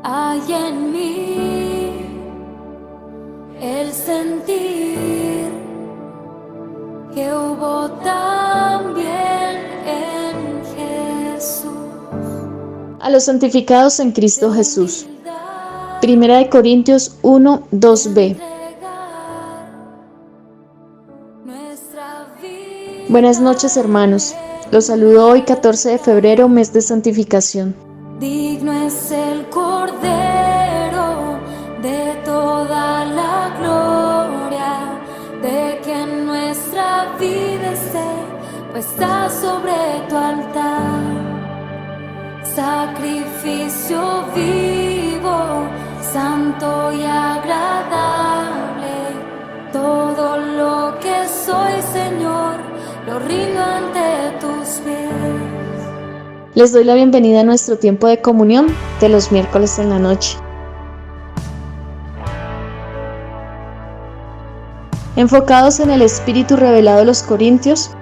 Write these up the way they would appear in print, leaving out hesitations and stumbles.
Hay en mí el sentir que hubo también en Jesús. A los santificados en Cristo Jesús. Primera de Corintios 1, 2b. Buenas noches, hermanos. Los saludo hoy 14 de febrero, mes de santificación. Digno es el Cordero de toda la gloria, de que en nuestra vida esté puesta sobre tu altar. Sacrificio vivo, santo y agradable, todo lo que soy, Señor, lo rindo ante tus pies. Les doy la bienvenida a nuestro tiempo de comunión de los miércoles en la noche. Enfocados en el Espíritu revelado a los Corintios,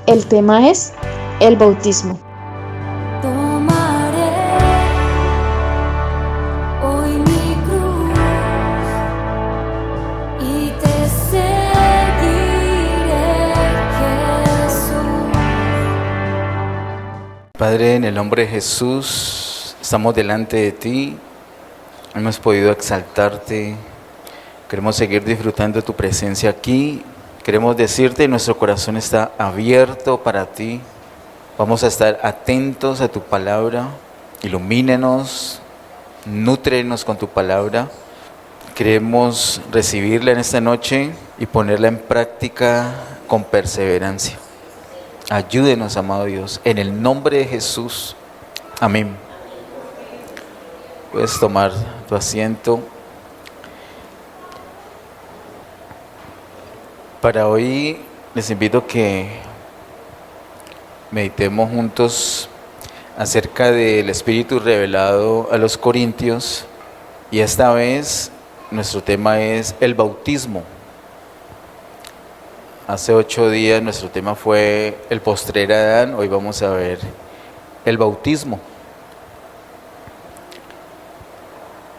el tema es el bautismo. Tomaré hoy mi cruz y te seguiré, Jesús. Padre, en el nombre de Jesús, estamos delante de ti, hemos podido exaltarte, queremos seguir disfrutando de tu presencia aquí, queremos decirte, nuestro corazón está abierto para ti, vamos a estar atentos a tu palabra, ilumínenos, nútrenos con tu palabra, queremos recibirla en esta noche y ponerla en práctica con perseverancia. Ayúdenos, amado Dios, en el nombre de Jesús. Amén. Puedes tomar tu asiento. Para hoy les invito a que meditemos juntos acerca del Espíritu revelado a los Corintios. Y esta vez nuestro tema es el bautismo. Hace 8 días nuestro tema fue el postrer Adán, hoy vamos a ver el bautismo.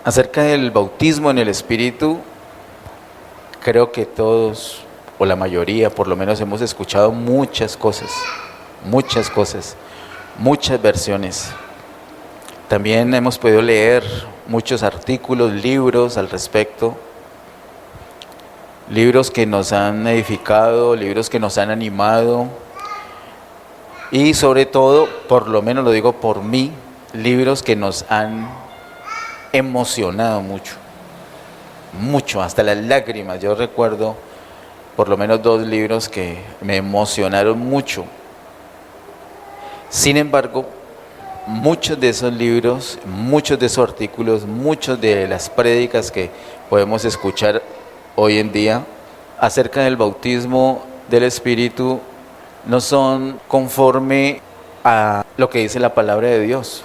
Acerca del bautismo en el Espíritu, creo que todos, o la mayoría por lo menos, hemos escuchado muchas cosas, muchas versiones. También hemos podido leer muchos artículos, libros al respecto. Libros que nos han edificado, libros que nos han animado y sobre todo, por lo menos lo digo por mí, libros que nos han emocionado mucho, hasta las lágrimas. Yo recuerdo por lo menos 2 libros que me emocionaron mucho. Sin embargo, muchos de esos libros, muchos de esos artículos, muchas de las prédicas que podemos escuchar hoy en día acerca del bautismo del Espíritu no son conforme a lo que dice la palabra de Dios.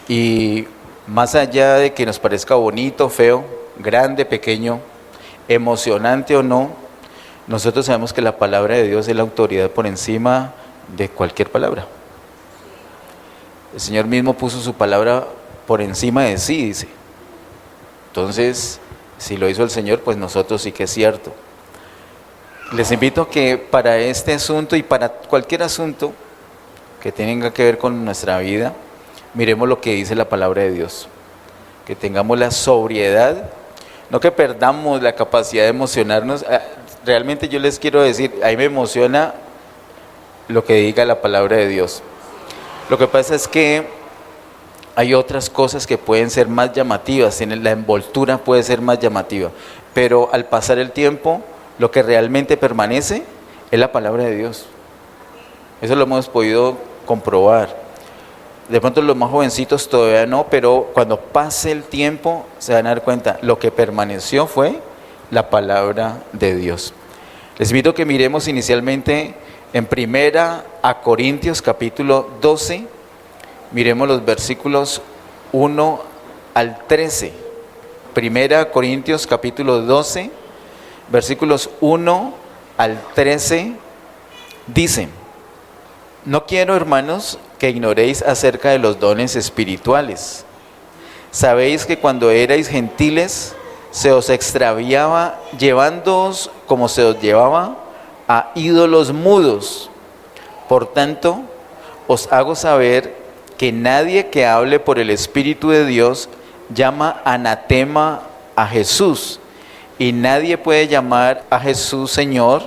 Y más allá de que nos parezca bonito, feo, grande, pequeño, emocionante o no, nosotros sabemos que la palabra de Dios es la autoridad por encima de cualquier palabra. El Señor mismo puso su palabra por encima de sí, dice. Entonces, si lo hizo el Señor, pues nosotros sí que es cierto. Les invito a que para este asunto y para cualquier asunto que tenga que ver con nuestra vida, miremos lo que dice la palabra de Dios. Que tengamos la sobriedad, no que perdamos la capacidad de emocionarnos. Realmente yo les quiero decir, a mí me emociona lo que diga la palabra de Dios. Lo que pasa es que hay otras cosas que pueden ser más llamativas, la envoltura puede ser más llamativa, pero al pasar el tiempo, lo que realmente permanece es la palabra de Dios. Eso lo hemos podido comprobar. De pronto los más jovencitos todavía no, pero cuando pase el tiempo se van a dar cuenta, lo que permaneció fue la palabra de Dios. Les invito a que miremos inicialmente en Primera a Corintios capítulo 12, miremos los versículos 1 al 13. Primera Corintios capítulo 12, versículos 1 al 13, dice: No quiero, hermanos, que ignoréis acerca de los dones espirituales, Sabéis que cuando erais gentiles, se os extraviaba llevándoos como se os llevaba a ídolos mudos. Por tanto, os hago saber que nadie que hable por el Espíritu de Dios llama anatema a Jesús, y nadie puede llamar a Jesús Señor,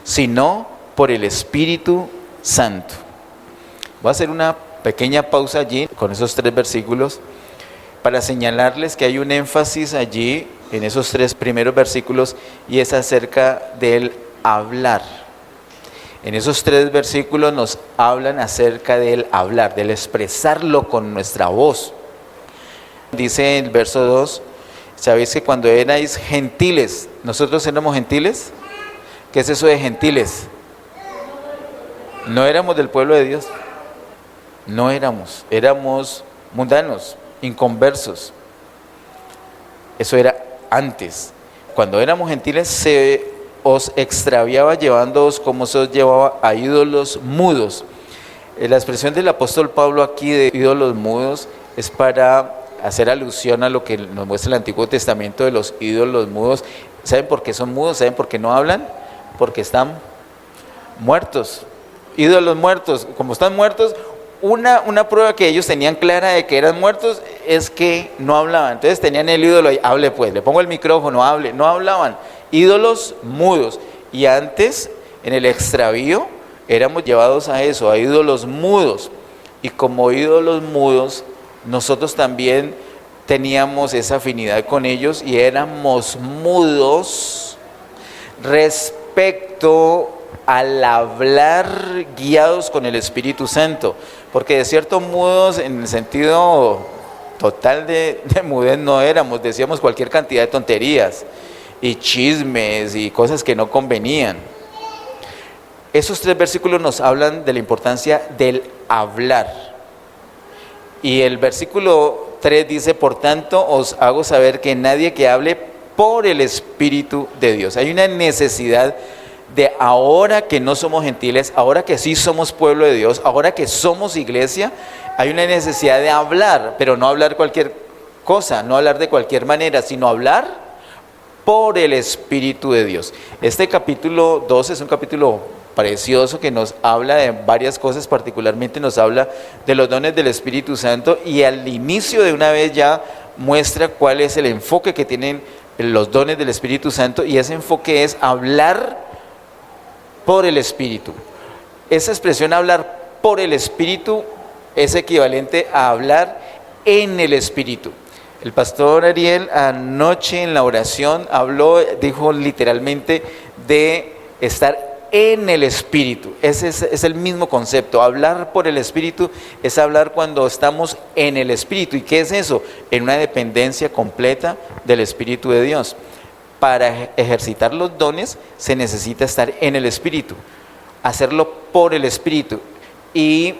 sino por el Espíritu Santo. Voy a hacer una pequeña pausa allí con esos 3 versículos para señalarles que hay un énfasis allí en esos 3 primeros versículos, y es acerca del hablar. En esos 3 versículos nos hablan acerca del hablar, del expresarlo con nuestra voz. Dice el verso 2, ¿sabéis que cuando erais gentiles, nosotros éramos gentiles? ¿Qué es eso de gentiles? No éramos del pueblo de Dios. No éramos mundanos, inconversos. Eso era antes. Cuando éramos gentiles se os extraviaba llevándoos como se os llevaba a ídolos mudos. La expresión del apóstol Pablo aquí de ídolos mudos es para hacer alusión a lo que nos muestra el Antiguo Testamento de los ídolos mudos. ¿Saben por qué son mudos? ¿Saben por qué no hablan? Porque están muertos. Ídolos muertos. Como están muertos, una prueba que ellos tenían clara de que eran muertos es que no hablaban. Entonces tenían el ídolo ahí, hable pues, le pongo el micrófono, hable. No hablaban. Ídolos mudos. Y antes, en el extravío, éramos llevados a eso, a ídolos mudos. Y como ídolos mudos, nosotros también teníamos esa afinidad con ellos y éramos mudos respecto al hablar guiados con el Espíritu Santo. Porque de cierto mudos, en el sentido total de mudez no éramos, decíamos cualquier cantidad de tonterías y chismes y cosas que no convenían. Esos 3 versículos nos hablan de la importancia del hablar. Y el versículo 3 dice, por tanto os hago saber que nadie que hable por el Espíritu de Dios. Hay una necesidad de ahora que no somos gentiles, ahora que sí somos pueblo de Dios, ahora que somos iglesia, hay una necesidad de hablar, pero no hablar cualquier cosa, no hablar de cualquier manera, sino hablar por el Espíritu de Dios. Este capítulo 2 es un capítulo precioso que nos habla de varias cosas, particularmente nos habla de los dones del Espíritu Santo, y al inicio de una vez ya muestra cuál es el enfoque que tienen los dones del Espíritu Santo, y ese enfoque es hablar por el Espíritu. Esa expresión hablar por el Espíritu es equivalente a hablar en el Espíritu. El pastor Ariel anoche en la oración dijo literalmente de estar en el Espíritu. Ese es el mismo concepto. Hablar por el Espíritu es hablar cuando estamos en el Espíritu. ¿Y qué es eso? En una dependencia completa del Espíritu de Dios. Para ejercitar los dones se necesita estar en el Espíritu, hacerlo por el Espíritu, y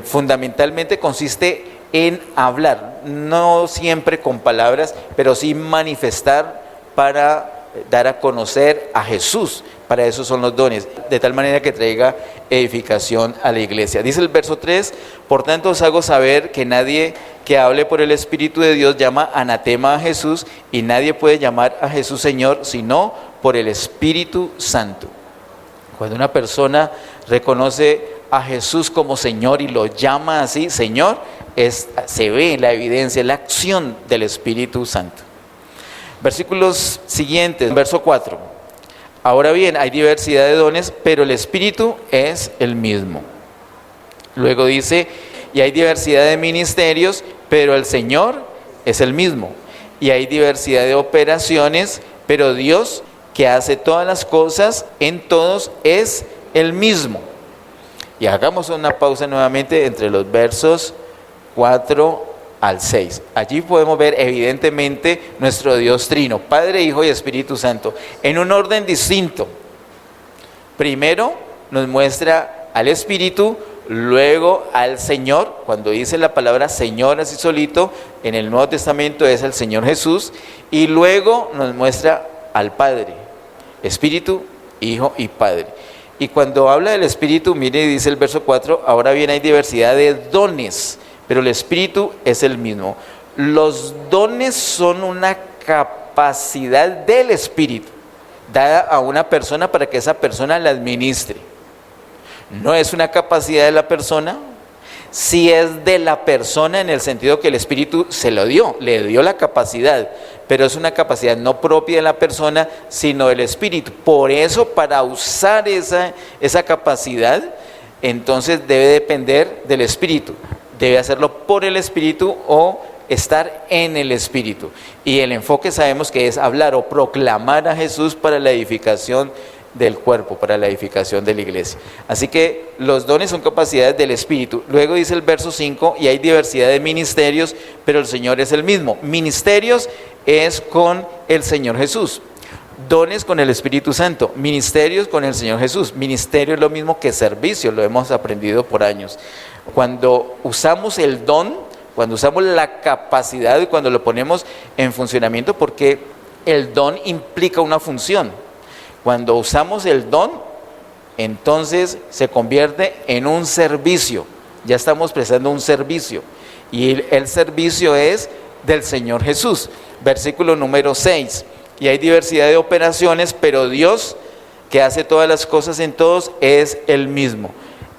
fundamentalmente consiste en hablar, no siempre con palabras, pero sí manifestar para dar a conocer a Jesús. Para eso son los dones, de tal manera que traiga edificación a la iglesia. Dice el verso 3, por tanto os hago saber que nadie que hable por el Espíritu de Dios llama anatema a Jesús, y nadie puede llamar a Jesús Señor, sino por el Espíritu Santo. Cuando una persona reconoce a Jesús como Señor y lo llama así, Señor, se ve la evidencia, la acción del Espíritu Santo. Versículos siguientes, verso 4. Ahora bien, hay diversidad de dones, pero el Espíritu es el mismo. Luego dice, y hay diversidad de ministerios, pero el Señor es el mismo. Y hay diversidad de operaciones, pero Dios, que hace todas las cosas en todos, es el mismo. Y hagamos una pausa nuevamente entre los versos 4 al 6. Allí podemos ver evidentemente nuestro Dios trino, Padre, Hijo y Espíritu Santo, en un orden distinto. Primero nos muestra al Espíritu, luego al Señor. Cuando dice la palabra Señor así solito, en el Nuevo Testamento es el Señor Jesús, y luego nos muestra al Padre, Espíritu, Hijo y Padre. Y cuando habla del Espíritu, mire, dice el verso 4, ahora bien hay diversidad de dones, pero el Espíritu es el mismo. Los dones son una capacidad del Espíritu, dada a una persona para que esa persona la administre. No es una capacidad de la persona, sí es de la persona en el sentido que el Espíritu se lo dio, le dio la capacidad, pero es una capacidad no propia de la persona, sino del Espíritu. Por eso, para usar esa capacidad, entonces debe depender del Espíritu, debe hacerlo por el Espíritu o estar en el Espíritu. Y el enfoque sabemos que es hablar o proclamar a Jesús para la edificación del cuerpo, para la edificación de la iglesia. Así que los dones son capacidades del Espíritu. Luego dice el verso 5, y hay diversidad de ministerios, pero el Señor es el mismo. Ministerios es con el Señor Jesús. Dones con el Espíritu Santo, ministerios con el Señor Jesús. Ministerio es lo mismo que servicio, lo hemos aprendido por años. Cuando usamos el don, cuando usamos la capacidad y cuando lo ponemos en funcionamiento, porque el don implica una función. Cuando usamos el don, entonces se convierte en un servicio. Ya estamos prestando un servicio. Y el servicio es del Señor Jesús. Versículo número 6. Y hay diversidad de operaciones, pero Dios, que hace todas las cosas en todos, es el mismo.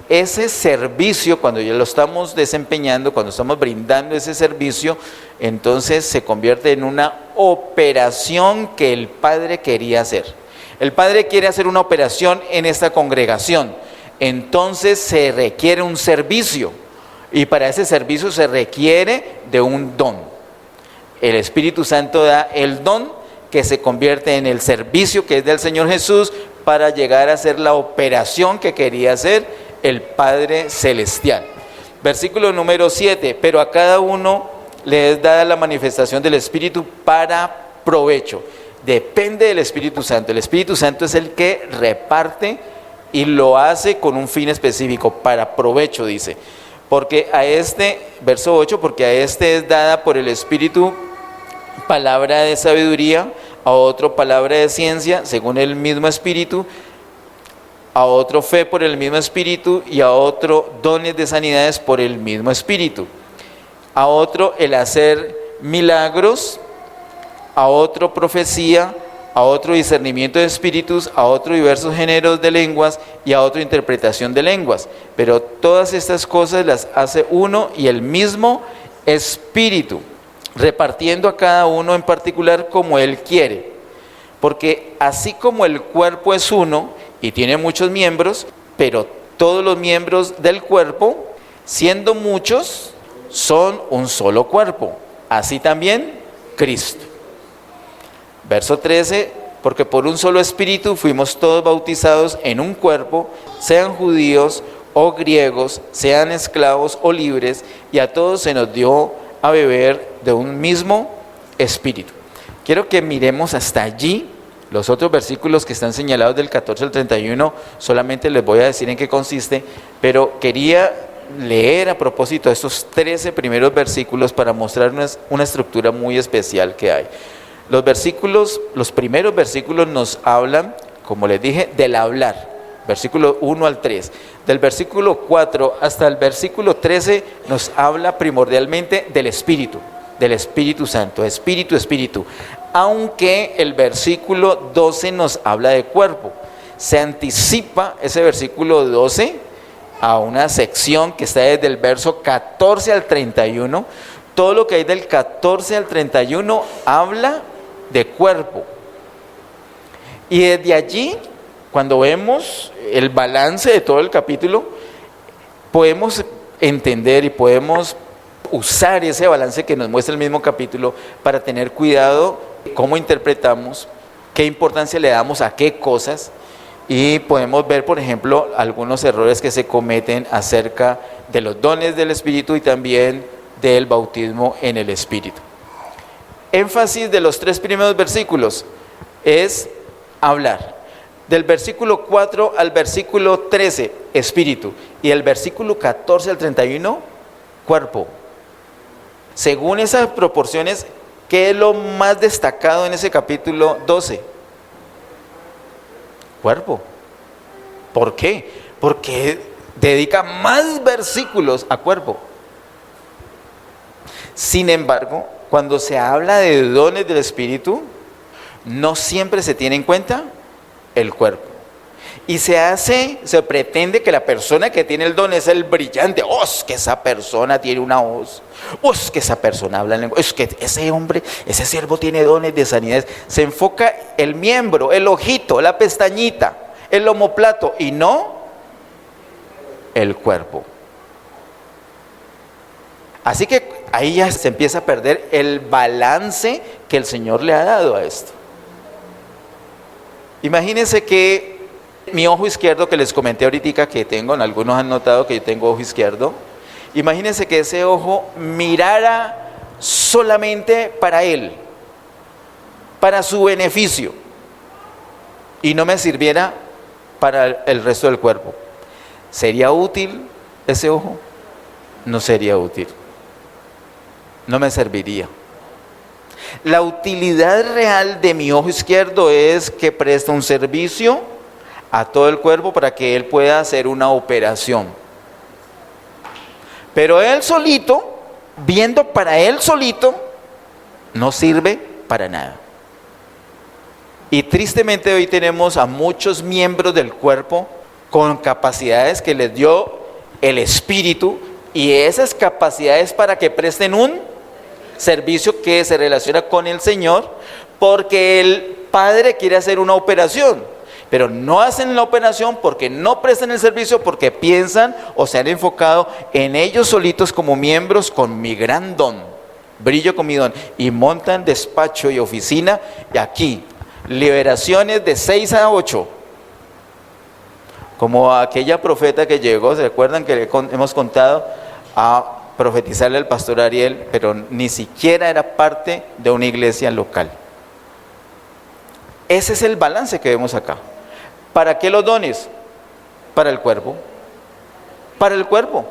Ese servicio, cuando ya lo estamos desempeñando, cuando estamos brindando ese servicio, entonces se convierte en una operación que el Padre quería hacer. El Padre quiere hacer una operación en esta congregación, entonces se requiere un servicio, y para ese servicio se requiere de un don. El Espíritu Santo da el don que se convierte en el servicio que es del Señor Jesús para llegar a hacer la operación que quería hacer el Padre Celestial. Versículo número 7, pero a cada uno le es dada la manifestación del Espíritu para provecho. Depende del Espíritu Santo. El Espíritu Santo es el que reparte y lo hace con un fin específico, para provecho, dice. Porque a este, verso 8, porque a este es dada por el Espíritu palabra de sabiduría, a otro palabra de ciencia, según el mismo Espíritu, a otro fe por el mismo Espíritu, y a otro dones de sanidades por el mismo Espíritu, a otro el hacer milagros, a otro profecía, a otro discernimiento de espíritus, a otro diversos géneros de lenguas, y a otro interpretación de lenguas. Pero todas estas cosas las hace uno y el mismo Espíritu, repartiendo a cada uno en particular como Él quiere. Porque así como el cuerpo es uno y tiene muchos miembros, pero todos los miembros del cuerpo, siendo muchos, son un solo cuerpo. Así también Cristo. Verso 13, porque por un solo Espíritu fuimos todos bautizados en un cuerpo, sean judíos o griegos, sean esclavos o libres, y a todos se nos dio a beber de un mismo Espíritu. Quiero que miremos hasta allí. Los otros versículos que están señalados del 14 al 31, solamente les voy a decir en qué consiste, pero quería leer a propósito estos 13 primeros versículos para mostrarnos una estructura muy especial que hay. Los primeros versículos nos hablan, como les dije, del hablar, versículo 1 al 3. Del versículo 4 hasta el versículo 13 nos habla primordialmente del Espíritu Santo, Espíritu, Espíritu. Aunque el versículo 12 nos habla de cuerpo. Se anticipa ese versículo 12 a una sección que está desde el verso 14 al 31. Todo lo que hay del 14 al 31 habla de cuerpo. Y desde allí, cuando vemos el balance de todo el capítulo, podemos entender y podemos usar ese balance que nos muestra el mismo capítulo para tener cuidado cómo interpretamos, qué importancia le damos a qué cosas, y podemos ver, por ejemplo, algunos errores que se cometen acerca de los dones del Espíritu y también del bautismo en el Espíritu. Énfasis de los 3 primeros versículos es hablar. Del versículo 4 al versículo 13, Espíritu. Y el versículo 14 al 31, cuerpo. Según esas proporciones, ¿qué es lo más destacado en ese capítulo 12? Cuerpo. ¿Por qué? Porque dedica más versículos a cuerpo. Sin embargo, cuando se habla de dones del Espíritu, no siempre se tiene en cuenta el cuerpo. Y se pretende que la persona que tiene el don es el brillante. ¡Oh, es que esa persona tiene una voz! ¡Oh, es que esa persona habla en lengua! ¡Es que ese hombre, ese siervo tiene dones de sanidad! Se enfoca el miembro, el ojito, la pestañita, el omoplato y no el cuerpo. Así que ahí ya se empieza a perder el balance que el Señor le ha dado a esto. Imagínense que mi ojo izquierdo, que les comenté ahorita que tengo, algunos han notado que yo tengo ojo izquierdo. Imagínense que ese ojo mirara solamente para él, para su beneficio, y no me sirviera para el resto del cuerpo. ¿Sería útil ese ojo? No sería útil. No me serviría. La utilidad real de mi ojo izquierdo es que presta un servicio a todo el cuerpo para que él pueda hacer una operación. Pero él solito, viendo para él solito, no sirve para nada. Y tristemente hoy tenemos a muchos miembros del cuerpo con capacidades que les dio el Espíritu, y esas capacidades para que presten un servicio que se relaciona con el Señor, porque el Padre quiere hacer una operación. Pero no hacen la operación porque no prestan el servicio, porque piensan o se han enfocado en ellos solitos como miembros con mi gran don, brillo con mi don, y montan despacho y oficina, y aquí, liberaciones de 6 a 8. Como aquella profeta que llegó, ¿se acuerdan que hemos contado? A profetizarle al pastor Ariel, pero ni siquiera era parte de una iglesia local. Ese es el balance que vemos acá. ¿Para qué los dones? Para el cuerpo. Para el cuerpo.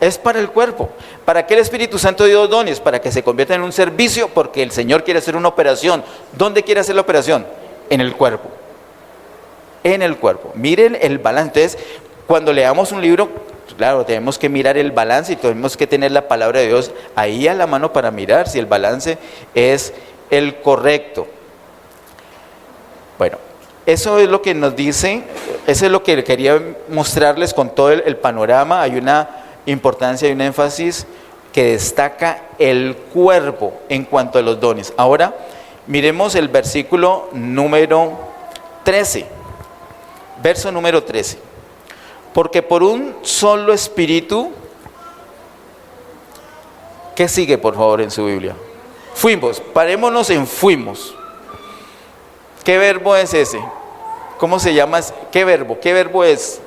Es para el cuerpo. ¿Para qué el Espíritu Santo dio dones? Para que se convierta en un servicio, porque el Señor quiere hacer una operación. ¿Dónde quiere hacer la operación? En el cuerpo. En el cuerpo. Miren el balance. Entonces, cuando leamos un libro, claro, tenemos que mirar el balance y tenemos que tener la palabra de Dios ahí a la mano para mirar si el balance es el correcto. Bueno, eso es lo que nos dice, eso es lo que quería mostrarles con todo el panorama. Hay una importancia y un énfasis que destaca el cuerpo en cuanto a los dones. Ahora, miremos el versículo número 13. Verso número 13. Porque por un solo espíritu, ¿qué sigue por favor en su Biblia? Fuimos, parémonos en fuimos. ¿Qué verbo es ese? ¿Cómo se llama? ¿Qué verbo? ¿Qué verbo es?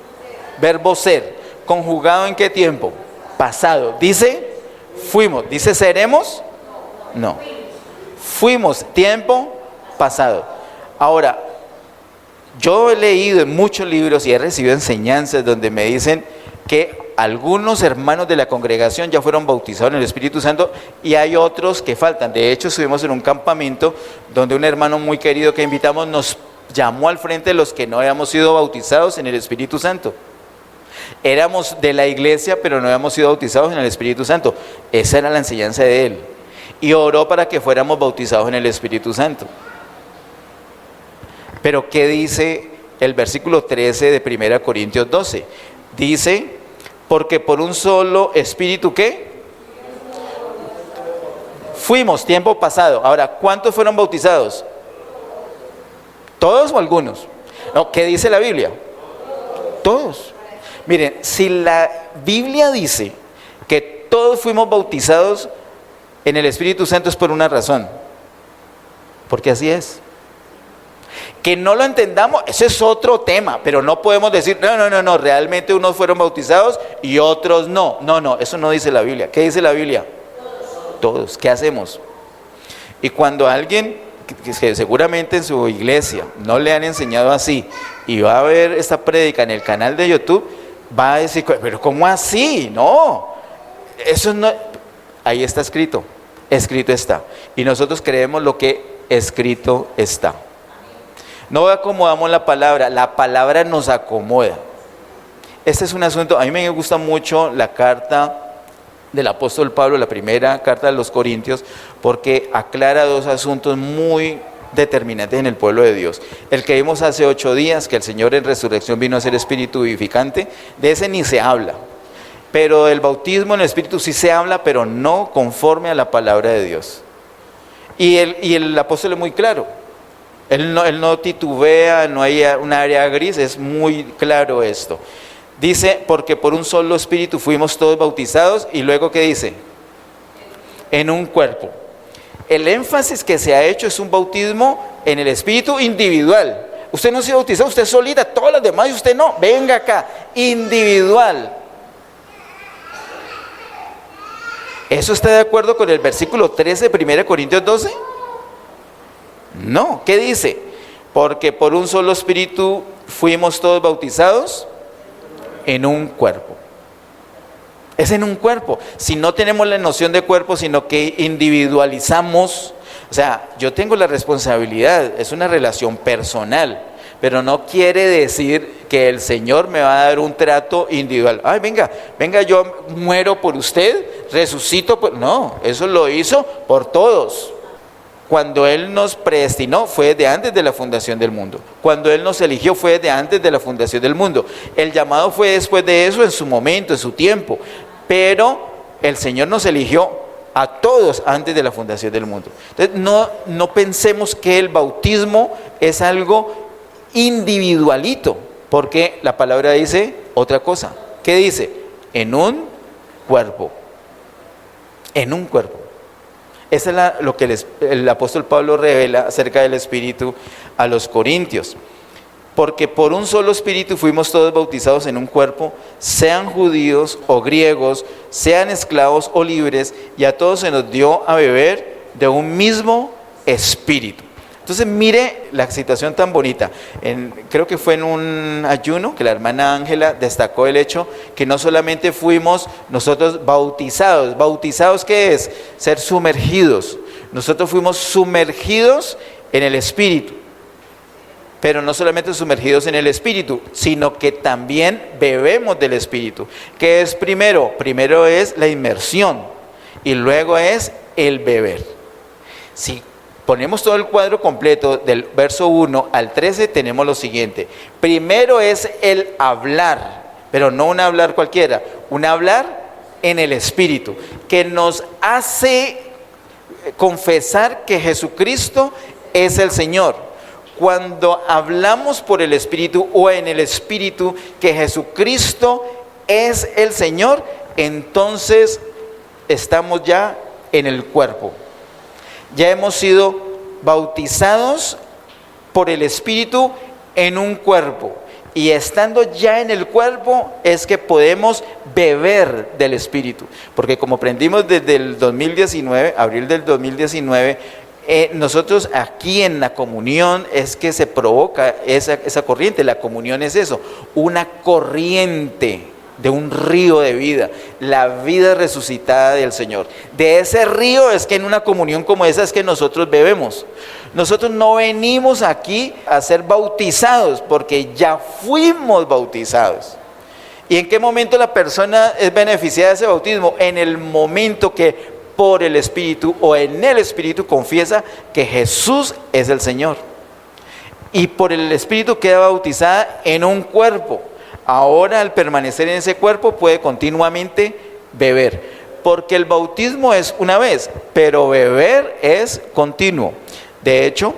Verbo ser. ¿Conjugado en qué tiempo? Pasado. ¿Dice? Fuimos. ¿Dice seremos? No. Fuimos. Tiempo pasado. Ahora, yo he leído en muchos libros y he recibido enseñanzas donde me dicen que algunos hermanos de la congregación ya fueron bautizados en el Espíritu Santo y hay otros que faltan. De hecho, estuvimos en un campamento donde un hermano muy querido que invitamos nos llamó al frente de los que no habíamos sido bautizados en el Espíritu Santo. Éramos de la iglesia, pero no habíamos sido bautizados en el Espíritu Santo. Esa era la enseñanza de él. Y oró para que fuéramos bautizados en el Espíritu Santo. Pero ¿qué dice el versículo 13 de 1 Corintios 12? Dice, porque por un solo espíritu, ¿qué? Fuimos, tiempo pasado. Ahora, ¿cuántos fueron bautizados? ¿Todos o algunos? No, ¿qué dice la Biblia? Todos. Miren, si la Biblia dice que todos fuimos bautizados en el Espíritu Santo es por una razón. Porque así es. Que no lo entendamos, ese es otro tema, pero no podemos decir, no, realmente unos fueron bautizados y otros no. No, eso no dice la Biblia. ¿Qué dice la Biblia? Todos. ¿Qué hacemos? Y cuando alguien, que seguramente en su iglesia no le han enseñado así, y va a ver esta prédica en el canal de YouTube, va a decir, pero ¿cómo así? No, eso no, ahí está escrito está. Y nosotros creemos lo que escrito está. No acomodamos la palabra nos acomoda. Este es un asunto, a mí me gusta mucho la carta del apóstol Pablo, la primera carta de los Corintios, porque aclara dos asuntos muy determinantes en el pueblo de Dios. El que vimos hace 8 días, que el Señor en resurrección vino a ser espíritu vivificante, de ese ni se habla. Pero del bautismo en el Espíritu sí se habla, pero no conforme a la palabra de Dios. Y el apóstol es muy claro. Él no titubea, no hay un área gris, es muy claro esto. Dice, porque por un solo Espíritu fuimos todos bautizados, y luego ¿qué dice? En un cuerpo. El énfasis que se ha hecho es un bautismo en el Espíritu individual. Usted no se ha bautizado, usted solita, todas las demás, y usted no, venga acá, individual. ¿Eso está de acuerdo con el versículo 13 de 1 Corintios 12? No, ¿qué dice? Porque por un solo Espíritu fuimos todos bautizados en un cuerpo. Es en un cuerpo. Si no tenemos la noción de cuerpo, sino que individualizamos, o sea, yo tengo la responsabilidad, es una relación personal, pero no quiere decir que el Señor me va a dar un trato individual. Ay, venga, yo muero por usted, resucito por... No, eso lo hizo por todos. Cuando Él nos predestinó fue desde antes de la fundación del mundo. Cuando Él nos eligió fue desde antes de la fundación del mundo. El llamado fue después de eso, en su momento, en su tiempo. Pero el Señor nos eligió a todos antes de la fundación del mundo. Entonces no pensemos que el bautismo es algo individualito, porque la palabra dice otra cosa. ¿Qué dice? En un cuerpo. En un cuerpo. Eso es lo que el apóstol Pablo revela acerca del Espíritu a los Corintios. Porque por un solo Espíritu fuimos todos bautizados en un cuerpo, sean judíos o griegos, sean esclavos o libres, y a todos se nos dio a beber de un mismo Espíritu. Entonces mire la situación tan bonita. Creo que fue en un ayuno que la hermana Ángela destacó el hecho que no solamente fuimos nosotros bautizados. ¿Bautizados qué es? Ser sumergidos. Nosotros fuimos sumergidos en el Espíritu. Pero no solamente sumergidos en el Espíritu, sino que también bebemos del Espíritu. ¿Qué es primero? Primero es la inmersión y luego es el beber. Si ponemos todo el cuadro completo del verso 1 al 13, tenemos lo siguiente. Primero es el hablar, pero no un hablar cualquiera, un hablar en el Espíritu, que nos hace confesar que Jesucristo es el Señor. Cuando hablamos por el Espíritu o en el Espíritu que Jesucristo es el Señor, entonces estamos ya en el cuerpo. Ya hemos sido bautizados por el Espíritu en un cuerpo. Y estando ya en el cuerpo es que podemos beber del Espíritu. Porque como aprendimos desde el 2019, abril del 2019, nosotros aquí en la comunión es que se provoca esa corriente. La comunión es eso, una corriente de un río de vida, la vida resucitada del Señor. De ese río es que en una comunión como esa es que nosotros bebemos. Nosotros no venimos aquí a ser bautizados porque ya fuimos bautizados. ¿Y en qué momento la persona es beneficiada de ese bautismo? En el momento que por el Espíritu o en el Espíritu confiesa que Jesús es el Señor. Y por el Espíritu queda bautizada en un cuerpo. Ahora al permanecer en ese cuerpo puede continuamente beber. Porque el bautismo es una vez, pero beber es continuo. De hecho,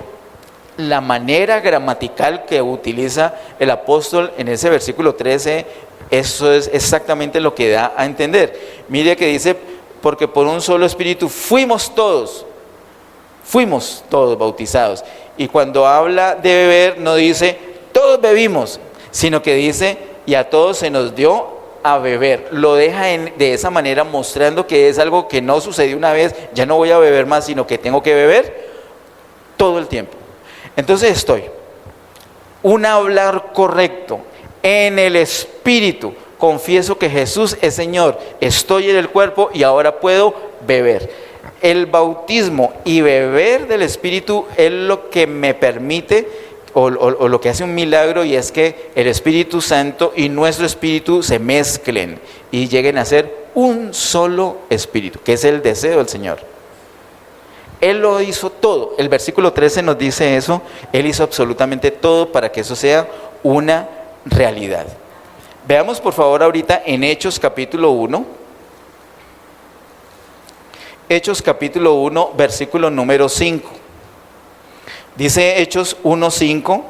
la manera gramatical que utiliza el apóstol en ese versículo 13, eso es exactamente lo que da a entender. Mire que dice, porque por un solo Espíritu fuimos todos bautizados. Y cuando habla de beber no dice, todos bebimos, sino que dice, y a todos se nos dio a beber. Lo deja de esa manera mostrando que es algo que no sucedió una vez, ya no voy a beber más, sino que tengo que beber todo el tiempo. Entonces un hablar correcto en el Espíritu. Confieso que Jesús es Señor, estoy en el cuerpo y ahora puedo beber. El bautismo y beber del Espíritu es lo que me permite o lo que hace un milagro, y es que el Espíritu Santo y nuestro espíritu se mezclen y lleguen a ser un solo espíritu, que es el deseo del Señor. Él lo hizo todo. El versículo 13 nos dice eso. Él hizo absolutamente todo para que eso sea una realidad. Veamos por favor ahorita en Hechos capítulo 1. Hechos capítulo 1, versículo número 5. Dice Hechos 1:5,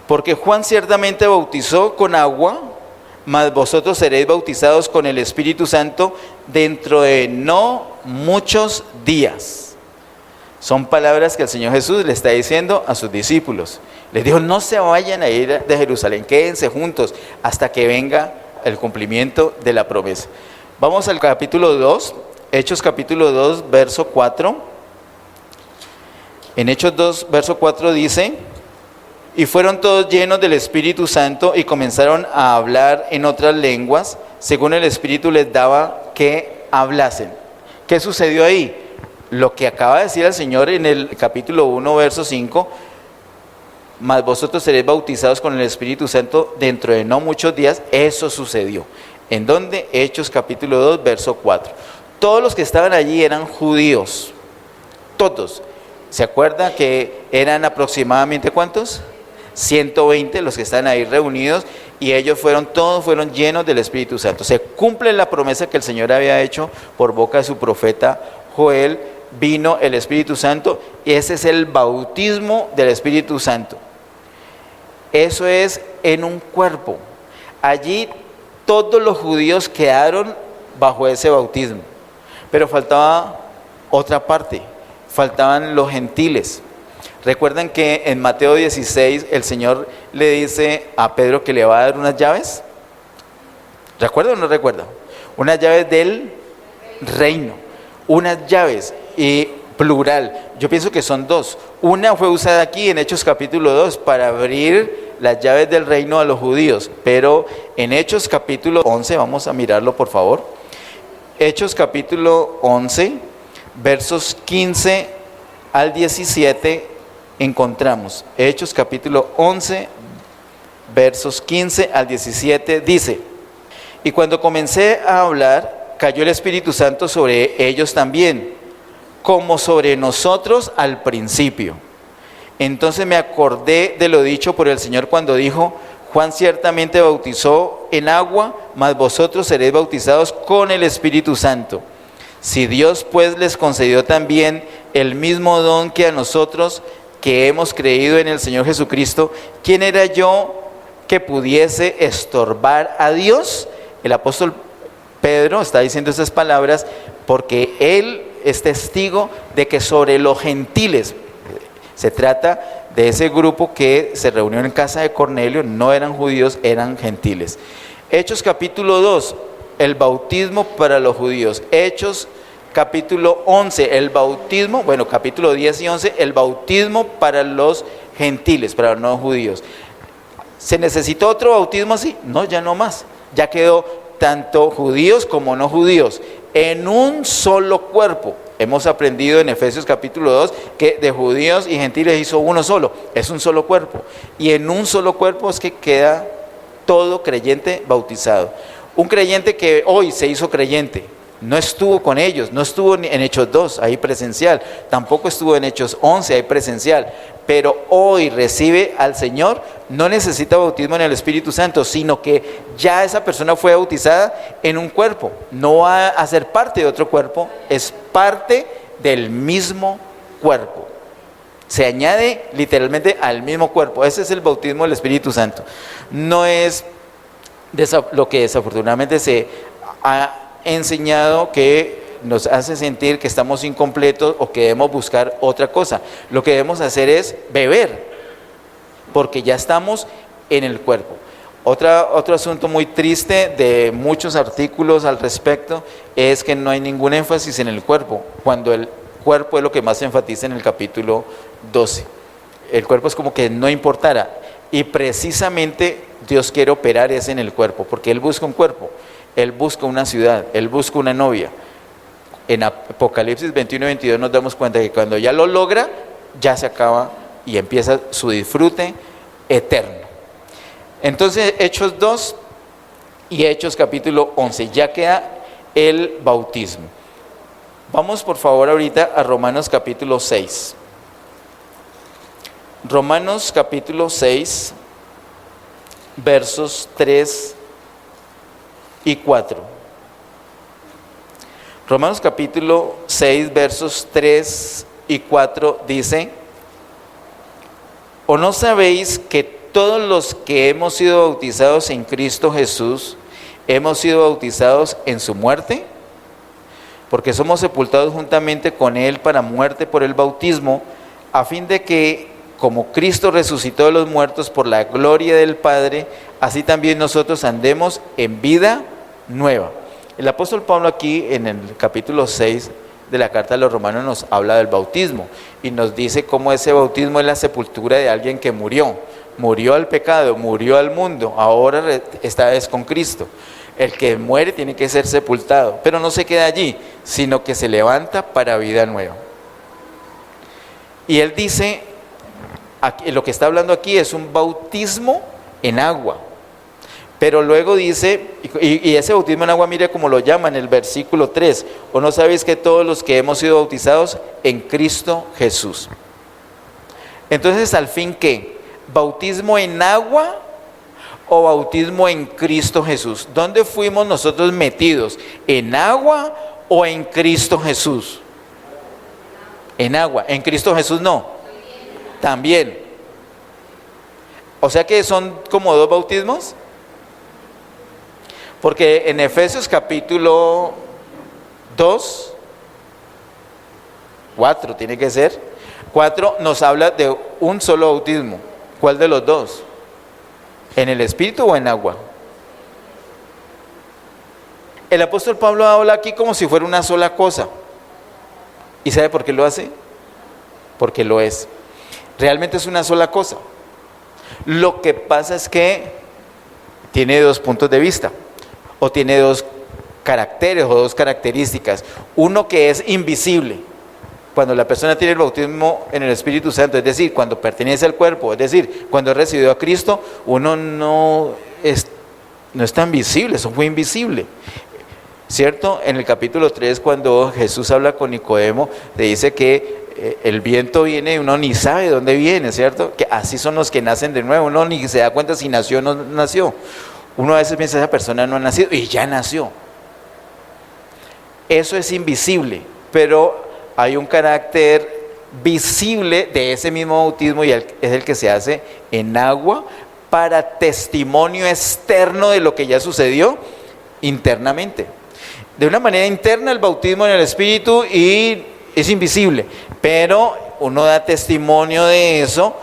porque Juan ciertamente bautizó con agua, mas vosotros seréis bautizados con el Espíritu Santo dentro de no muchos días. Son palabras que el Señor Jesús le está diciendo a sus discípulos. Les dijo, no se vayan a ir de Jerusalén, quédense juntos hasta que venga el cumplimiento de la promesa. Vamos al capítulo 2, Hechos capítulo 2, verso 4. En Hechos 2, verso 4 dice, y fueron todos llenos del Espíritu Santo y comenzaron a hablar en otras lenguas, según el Espíritu les daba que hablasen. ¿Qué sucedió ahí? Lo que acaba de decir el Señor en el capítulo 1, verso 5, mas vosotros seréis bautizados con el Espíritu Santo dentro de no muchos días. Eso sucedió. ¿En dónde? Hechos capítulo 2, verso 4. Todos los que estaban allí eran judíos. Todos. ¿Se acuerda que eran aproximadamente cuántos? 120 los que están ahí reunidos, y ellos todos fueron llenos del Espíritu Santo. Se cumple la promesa que el Señor había hecho por boca de su profeta Joel. Vino el Espíritu Santo, y ese es el bautismo del Espíritu Santo. Eso es en un cuerpo. Allí todos los judíos quedaron bajo ese bautismo, pero faltaba otra parte, faltaban los gentiles. ¿Recuerdan que en Mateo 16 el Señor le dice a Pedro que le va a dar unas llaves? ¿Recuerda o no recuerda? Unas llaves del reino, unas llaves, y plural. Yo pienso que son dos. Una fue usada aquí en Hechos capítulo 2 para abrir las llaves del reino a los judíos, pero en Hechos capítulo 11, vamos a mirarlo por favor. Hechos capítulo 11, versos 15 al 17 encontramos. Hechos capítulo 11, versos 15 al 17 dice, y cuando comencé a hablar, cayó el Espíritu Santo sobre ellos también, como sobre nosotros al principio. Entonces me acordé de lo dicho por el Señor cuando dijo, Juan ciertamente bautizó en agua, mas vosotros seréis bautizados con el Espíritu Santo. Si Dios pues les concedió también el mismo don que a nosotros, que hemos creído en el Señor Jesucristo, ¿quién era yo que pudiese estorbar a Dios? El apóstol Pedro está diciendo esas palabras porque él es testigo de que sobre los gentiles, se trata de ese grupo que se reunió en casa de Cornelio, no eran judíos, eran gentiles. Hechos capítulo 2, el bautismo para los judíos. Hechos capítulo 11, el bautismo, bueno, capítulo 10 y 11, el bautismo para los gentiles, para los no judíos. ¿Se necesitó otro bautismo así? No, ya no más. Ya quedó tanto judíos como no judíos en un solo cuerpo. Hemos aprendido en Efesios capítulo 2 que de judíos y gentiles hizo uno solo. Es un solo cuerpo. Y en un solo cuerpo es que queda todo creyente bautizado. Un creyente que hoy se hizo creyente, no estuvo con ellos, no estuvo en Hechos 2, ahí presencial, tampoco estuvo en Hechos 11, ahí presencial, pero hoy recibe al Señor, no necesita bautismo en el Espíritu Santo, sino que ya esa persona fue bautizada en un cuerpo, no va a ser parte de otro cuerpo, es parte del mismo cuerpo. Se añade literalmente al mismo cuerpo. Ese es el bautismo del Espíritu Santo. No es lo que desafortunadamente se ha enseñado, que nos hace sentir que estamos incompletos o que debemos buscar otra cosa. Lo que debemos hacer es beber, porque ya estamos en el cuerpo. Otro asunto muy triste de muchos artículos al respecto es que no hay ningún énfasis en el cuerpo, cuando el cuerpo es lo que más se enfatiza en el capítulo 12. El cuerpo es como que no importara, y precisamente Dios quiere operar es en el cuerpo, porque Él busca un cuerpo. Él busca una ciudad, Él busca una novia. En Apocalipsis 21 y 22 nos damos cuenta que cuando ya lo logra, ya se acaba y empieza su disfrute eterno. Entonces, Hechos 2 y Hechos capítulo 11, ya queda el bautismo. Vamos por favor ahorita a Romanos capítulo 6. Romanos capítulo 6, versos 3 y 4. Romanos capítulo 6, versos 3 y 4 dice: ¿o no sabéis que todos los que hemos sido bautizados en Cristo Jesús, hemos sido bautizados en su muerte? Porque somos sepultados juntamente con Él para muerte por el bautismo, a fin de que, como Cristo resucitó de los muertos por la gloria del Padre, así también nosotros andemos en vida nueva. El apóstol Pablo aquí en el capítulo 6 de la carta a los Romanos nos habla del bautismo y nos dice cómo ese bautismo es la sepultura de alguien que murió al pecado, murió al mundo, ahora esta vez con Cristo. El que muere tiene que ser sepultado, pero no se queda allí, sino que se levanta para vida nueva. Y él dice, lo que está hablando aquí es un bautismo en agua. Pero luego dice, y ese bautismo en agua, mire cómo lo llama en el versículo 3. ¿O no sabéis que todos los que hemos sido bautizados en Cristo Jesús? Entonces, ¿al fin qué? ¿Bautismo en agua o bautismo en Cristo Jesús? ¿Dónde fuimos nosotros metidos? ¿En agua o en Cristo Jesús? En agua. ¿En Cristo Jesús no? También. O sea que son como dos bautismos. Porque en Efesios capítulo 2, 4 tiene que ser, 4 nos habla de un solo bautismo. ¿Cuál de los dos? ¿En el Espíritu o en agua? El apóstol Pablo habla aquí como si fuera una sola cosa. ¿Y sabe por qué lo hace? Porque lo es. Realmente es una sola cosa. Lo que pasa es que tiene dos puntos de vista. O tiene dos caracteres o dos características. Uno que es invisible. Cuando la persona tiene el bautismo en el Espíritu Santo, es decir, cuando pertenece al cuerpo, es decir, cuando ha recibido a Cristo, uno no es tan visible, eso fue invisible. ¿Cierto? En el capítulo 3, cuando Jesús habla con Nicodemo, le dice que el viento viene y uno ni sabe de dónde viene, ¿cierto? Que así son los que nacen de nuevo, uno ni se da cuenta si nació o no nació. Uno a veces piensa, esa persona no ha nacido y ya nació. Eso es invisible, pero hay un carácter visible de ese mismo bautismo y es el que se hace en agua para testimonio externo de lo que ya sucedió internamente. De una manera interna el bautismo en el Espíritu y es invisible, pero uno da testimonio de eso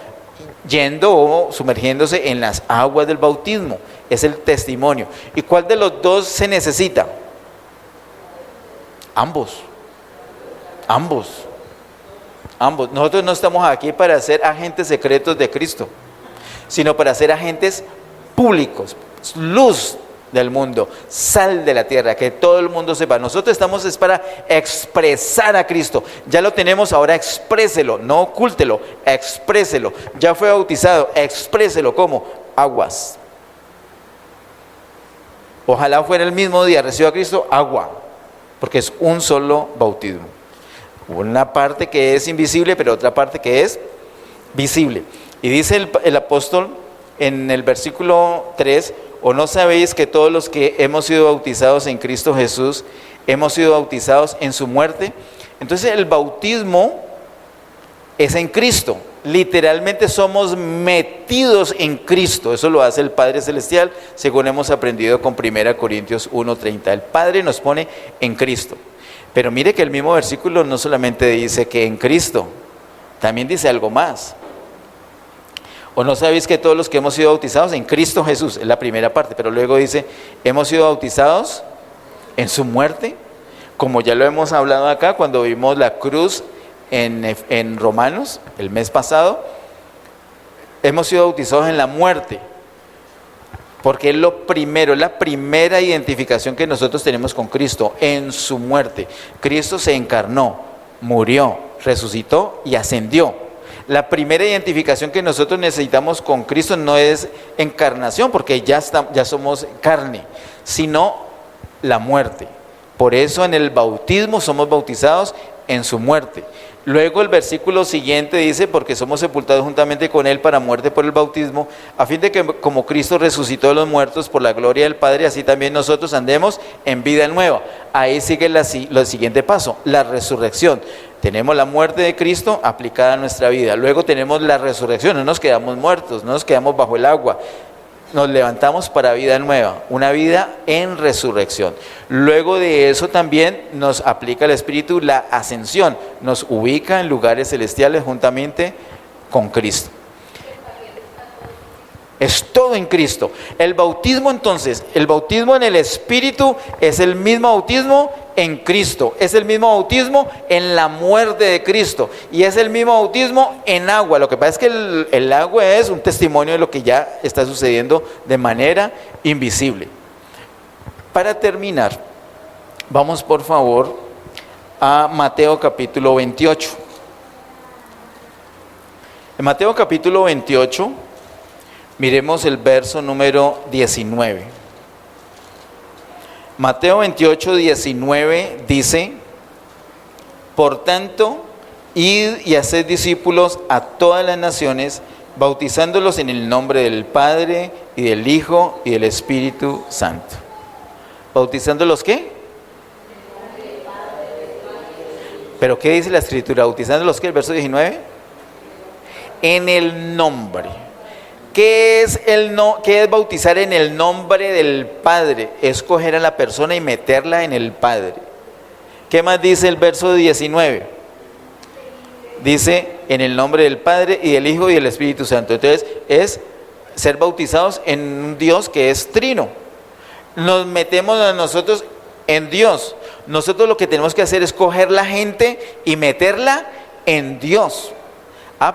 yendo o sumergiéndose en las aguas del bautismo. Es el testimonio. ¿Y cuál de los dos se necesita? Ambos. Nosotros no estamos aquí para ser agentes secretos de Cristo, sino para ser agentes públicos, luz del mundo, sal de la tierra, que todo el mundo sepa. Nosotros estamos es para expresar a Cristo. Ya lo tenemos, ahora expréselo, no ocúltelo, expréselo. Ya fue bautizado, expréselo. ¿Cómo? Aguas. Ojalá fuera el mismo día, recibió a Cristo, agua, porque es un solo bautismo. Una parte que es invisible, pero otra parte que es visible. Y dice el apóstol en el versículo 3, ¿o no sabéis que todos los que hemos sido bautizados en Cristo Jesús, hemos sido bautizados en su muerte? Entonces el bautismo es en Cristo. Literalmente somos metidos en Cristo. Eso lo hace el Padre Celestial, según hemos aprendido con 1 Corintios 1:30. El Padre nos pone en Cristo. Pero mire que el mismo versículo no solamente dice que en Cristo, también dice algo más. ¿O no sabéis que todos los que hemos sido bautizados en Cristo Jesús? Es la primera parte, pero luego dice, hemos sido bautizados en su muerte, como ya lo hemos hablado acá cuando vimos la cruz en Romanos el mes pasado. Hemos sido bautizados en la muerte, porque es lo primero, es la primera identificación que nosotros tenemos con Cristo, en su muerte. Cristo se encarnó, murió, resucitó y ascendió. La primera identificación que nosotros necesitamos con Cristo no es encarnación, porque ya somos carne, sino la muerte. Por eso en el bautismo somos bautizados en su muerte. Luego el versículo siguiente dice, porque somos sepultados juntamente con Él para muerte por el bautismo, a fin de que como Cristo resucitó de los muertos por la gloria del Padre, así también nosotros andemos en vida nueva. Ahí sigue el siguiente paso, la resurrección. Tenemos la muerte de Cristo aplicada a nuestra vida. Luego tenemos la resurrección, no nos quedamos muertos, no nos quedamos bajo el agua. Nos levantamos para vida nueva, una vida en resurrección. Luego de eso también nos aplica el Espíritu la ascensión, nos ubica en lugares celestiales juntamente con Cristo. Es todo en Cristo. El bautismo entonces, el bautismo en el Espíritu es el mismo bautismo en Cristo, es el mismo bautismo en la muerte de Cristo y es el mismo bautismo en agua. Lo que pasa es que el agua es un testimonio de lo que ya está sucediendo de manera invisible. Para terminar, vamos por favor a Mateo capítulo 28. En Mateo capítulo 28, miremos el verso número 19. Mateo 28, 19 dice: por tanto, id y haced discípulos a todas las naciones, bautizándolos en el nombre del Padre, y del Hijo, y del Espíritu Santo. ¿Bautizándolos qué? ¿Pero qué dice la Escritura? ¿Bautizándolos qué? El verso 19. En el nombre. ¿Qué es bautizar en el nombre del Padre? Es coger a la persona y meterla en el Padre. ¿Qué más dice el verso 19? Dice, en el nombre del Padre y del Hijo y del Espíritu Santo. Entonces, es ser bautizados en un Dios que es trino. Nos metemos a nosotros en Dios. Nosotros lo que tenemos que hacer es coger la gente y meterla en Dios.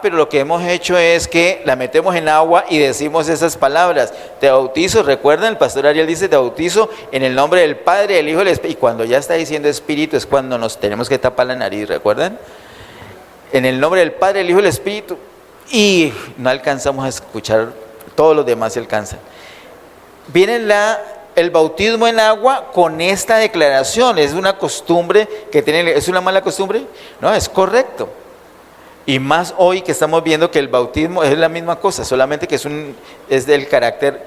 Pero lo que hemos hecho es que la metemos en agua y decimos esas palabras. Te bautizo, recuerdan, el pastor Ariel dice, te bautizo en el nombre del Padre, del Hijo y del Espíritu. Y cuando ya está diciendo Espíritu es cuando nos tenemos que tapar la nariz, ¿recuerdan? En el nombre del Padre, del Hijo y del Espíritu. Y no alcanzamos a escuchar, todos los demás se alcanzan. Viene el bautismo en agua con esta declaración. Es una costumbre que tienen. ¿Es una mala costumbre? No, es correcto. Y más hoy que estamos viendo que el bautismo es la misma cosa, solamente que es del carácter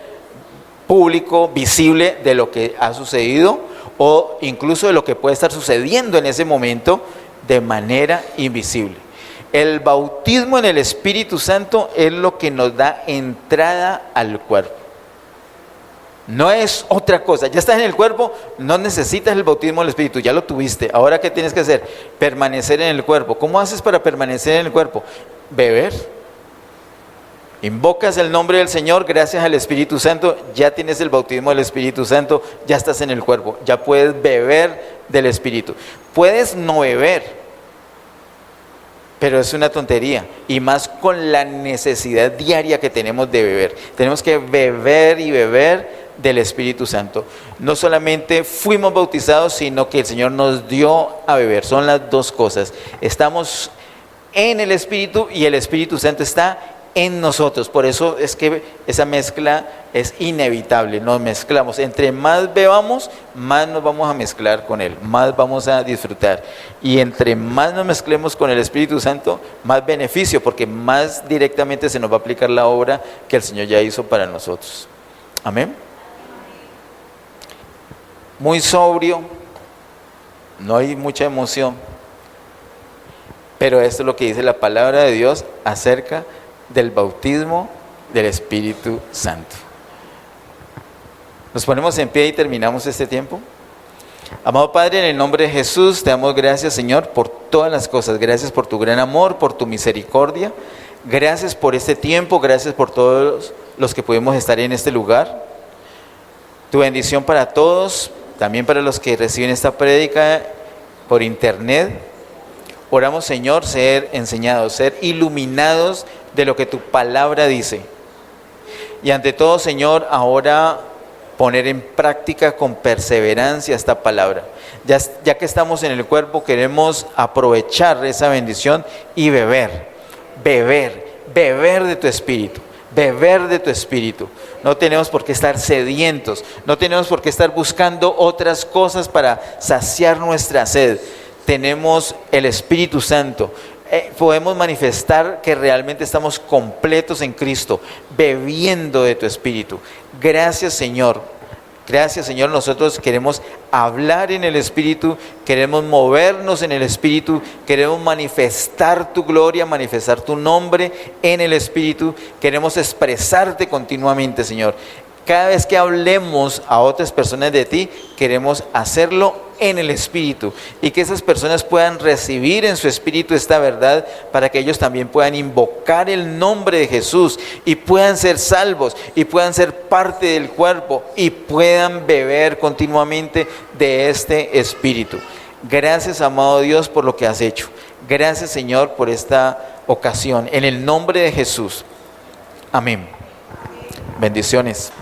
público, visible de lo que ha sucedido o incluso de lo que puede estar sucediendo en ese momento de manera invisible. El bautismo en el Espíritu Santo es lo que nos da entrada al cuerpo. No es otra cosa. Ya estás en el cuerpo, no necesitas el bautismo del Espíritu, ya lo tuviste. Ahora, ¿qué tienes que hacer? Permanecer en el cuerpo. ¿Cómo haces para permanecer en el cuerpo? Beber. Invocas el nombre del Señor, gracias al Espíritu Santo, ya tienes el bautismo del Espíritu Santo, ya estás en el cuerpo, ya puedes beber del Espíritu. Puedes no beber, pero es una tontería, y más con la necesidad diaria que tenemos de beber. Tenemos que beber y beber del Espíritu Santo. No solamente fuimos bautizados, sino que el Señor nos dio a beber. Son las dos cosas. Estamos en el Espíritu y el Espíritu Santo está en nosotros. Por eso es que esa mezcla es inevitable. Nos mezclamos. Entre más bebamos, más nos vamos a mezclar con Él, más vamos a disfrutar. Y entre más nos mezclemos con el Espíritu Santo, más beneficio, porque más directamente se nos va a aplicar la obra que el Señor ya hizo para nosotros. Amén. Muy sobrio, no hay mucha emoción, pero esto es lo que dice la palabra de Dios acerca del bautismo del Espíritu Santo. Nos ponemos en pie y terminamos este tiempo. Amado Padre, en el nombre de Jesús, te damos gracias, Señor, por todas las cosas. Gracias por tu gran amor, por tu misericordia. Gracias por este tiempo, gracias por todos los que pudimos estar en este lugar. Tu bendición para todos, también para los que reciben esta prédica por internet. Oramos, Señor, ser enseñados, ser iluminados de lo que tu palabra dice. Y ante todo, Señor, ahora poner en práctica con perseverancia esta palabra. Ya que estamos en el cuerpo, queremos aprovechar esa bendición y beber beber de tu espíritu. Beber de tu espíritu. No tenemos por qué estar sedientos, no tenemos por qué estar buscando otras cosas para saciar nuestra sed. Tenemos el Espíritu Santo. Podemos manifestar que realmente estamos completos en Cristo, bebiendo de tu espíritu. Gracias, Señor. Gracias, Señor. Nosotros queremos hablar en el Espíritu, queremos movernos en el Espíritu, queremos manifestar tu gloria, manifestar tu nombre en el Espíritu. Queremos expresarte continuamente, Señor. Cada vez que hablemos a otras personas de ti, queremos hacerlo en el Espíritu, y que esas personas puedan recibir en su espíritu esta verdad, para que ellos también puedan invocar el nombre de Jesús y puedan ser salvos y puedan ser parte del cuerpo y puedan beber continuamente de este espíritu. Gracias, amado Dios, por lo que has hecho. Gracias, Señor, por esta ocasión. En el nombre de Jesús. Amén. Bendiciones.